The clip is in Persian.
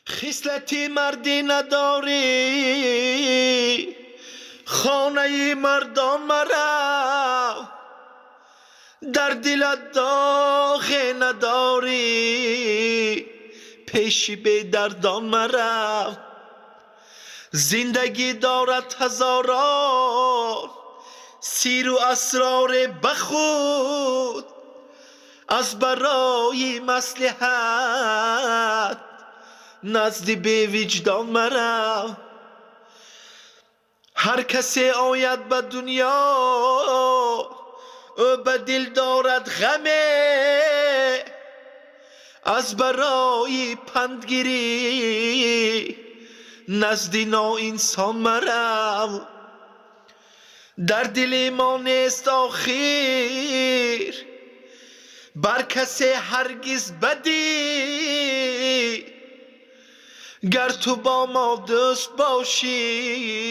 خصلتی مردی نداری، خانه مردان مرا در دلت داغ نداری، پیشی به دردان مرا. زندگی دارد هزاران سیر و اسرار بخود، از برای مصلحت نزد به وجدان مرا. هر کسی آید به دنیا او به دل دارد غمه، از برای پندگیری نزد ناانسان مرا. در دل ما نیست آخر بر کسی هرگز بدی، گر تو با ما دوست باشی